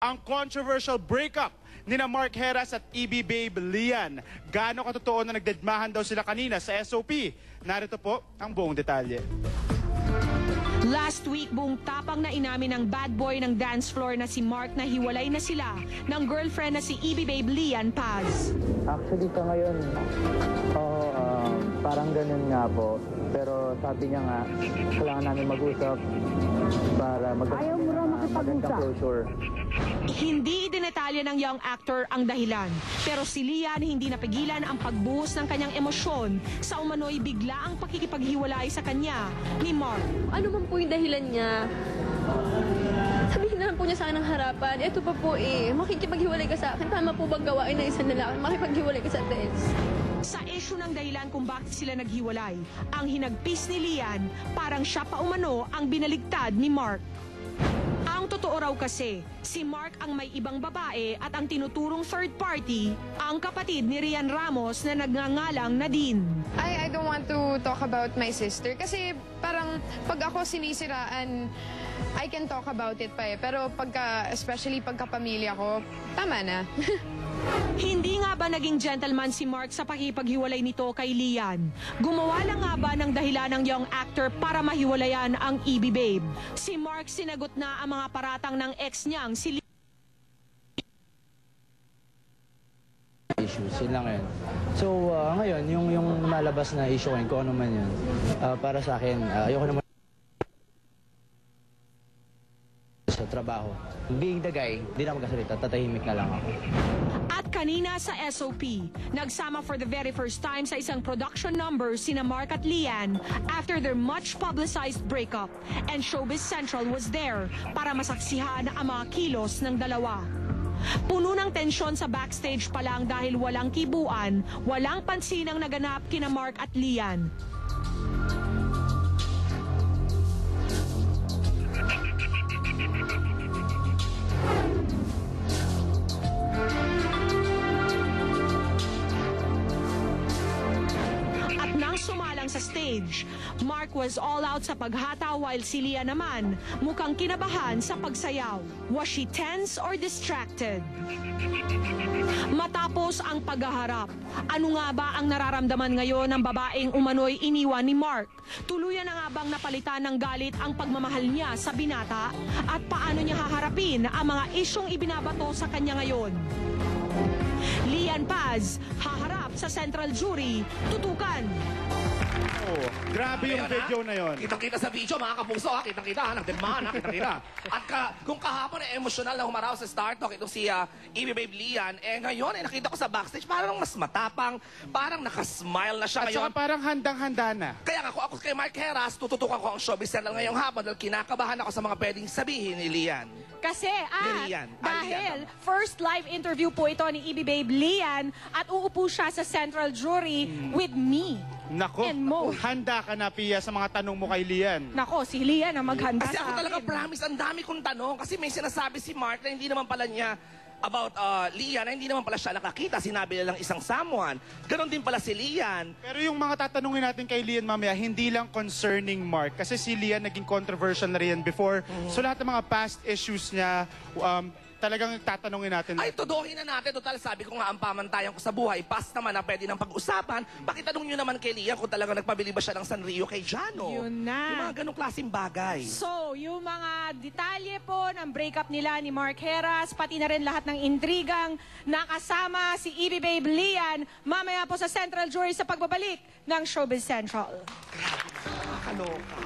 ang controversial breakup nina Mark Heras at EB Babe Lian. Gaano katotoo na nagdedmahan daw sila kanina sa SOP? Narito po ang buong detalye. Last week, buong tapang na inamin ng bad boy ng dance floor na si Mark na hiwalay na sila ng girlfriend na si EB Babe Lian Paz. Actually, sa ngayon, parang ganun nga po. Pero sabi niya nga, kailangan namin mag-usap para magandang closure. Hindi idinetalya ng young actor ang dahilan. Pero si Lian hindi napigilan ang pagbuhos ng kanyang emosyon sa umano'y bigla ang pakikipaghiwalay sa kanya ni Mark. Ano man po yung dahilan niya, sabihin naman po niya sa akin ng harapan, eto pa po makikipaghiwalay ka sa akin. Tama po bang gawain ng isang lalaki? Makipaghiwalay ka sa atin. Sa issue ng dahilan kung bakit sila naghiwalay, ang hinagpis ni Lian, parang siya pa umano ang binaligtad ni Mark. Ang totoo raw kasi, si Mark ang may ibang babae at ang tinuturong third party, ang kapatid ni Rian Ramos na nagngangalang Nadine. I don't want to talk about my sister kasi parang pag ako sinisiraan, I can talk about it pa eh. Pero especially pagka pamilya ko, tama na. Hindi nga ba naging gentleman si Mark sa pakipaghiwalay nito kay Lian? Gumawa lang nga ba ng dahilan ng young actor para mahiwalayan ang EB Babe? Si Mark sinagot na ang mga paratang ng ex niyang si Lian. Issues, yun lang yun. So, ngayon, yung malabas na issue ko, kung ano man yun, para sa akin, ayoko naman sa trabaho. Being the guy, hindi na magkasalita, tatahimik na lang ako. At kanina sa SOP, nagsama for the very first time sa isang production number sina Mark at Lian after their much publicized breakup. And Showbiz Central was there para masaksihan ang mga kilos ng dalawa. Puno ng tensyon sa backstage pa lang dahil walang kibuan, walang pansin ang naganap kina Mark at Lian. Sumalang sa stage, Mark was all out sa paghataw while si Lian naman mukhang kinabahan sa pagsayaw. Was she tense or distracted? Matapos ang paghaharap, ano nga ba ang nararamdaman ngayon ng babaeng umano'y iniwan ni Mark? Tuluyan na nga bang napalitan ng galit ang pagmamahal niya sa binata? At paano niya haharapin ang mga isyong ibinabato sa kanya ngayon? Lian Paz, haharap sa Central Jury, tutukan. Oh, grabe yung video na yon. Kitang-kita sa video, mga kapuso, kitang-kita, nagdedmahan, kitang-kita. At kung kahapon emosyonal na humaraw sa Star Talk, itong si EB Babe Lian, ngayon nakita ko sa backstage, parang mas matapang, parang nakasmile na siya At ngayon. saka parang handang-handa na. Kaya nga, kung ako kay Mark Heras, tututukan ko ang Showbiz Channel ngayong hapon dahil kinakabahan ako sa mga pwedeng sabihin ni Lian. Kasi Lian. dahil first live interview po ito ni EB Babe Lian at uupo siya sa Central Jury with me. Nako, And Mo. handa ka na, Pia, sa mga tanong mo kay Lian. Nako, si Lian ang maghanda Kasi sa ako talaga akin. promise, ang dami kong tanong. Kasi may sinasabi si Mark na hindi naman pala niya about Lian, na hindi naman pala siya nakakita. Sinabi niya lang isang someone. Ganon din pala si Lian. Pero yung mga tatanungin natin kay Lian mamaya, hindi lang concerning Mark. Kasi si Lian naging controversial na rin before. So lahat ng mga past issues niya, talagang tatanungin natin. Ay, tuduhin na natin. Total, sabi ko nga, ang pamantayan ko sa buhay, past naman na pwede nang pag-usapan. Pakitanong nyo naman kay Lian kung talagang nagpabili ba siya ng Sanrio kay Jano. Yun na. Yung mga ganong klaseng bagay. So, yung mga detalye po ng breakup nila ni Mark Heras, pati na rin lahat ng intrigang nakasama si EB Babe Lian, mamaya po sa Central Jury sa pagbabalik ng Showbiz Central. Kaloka.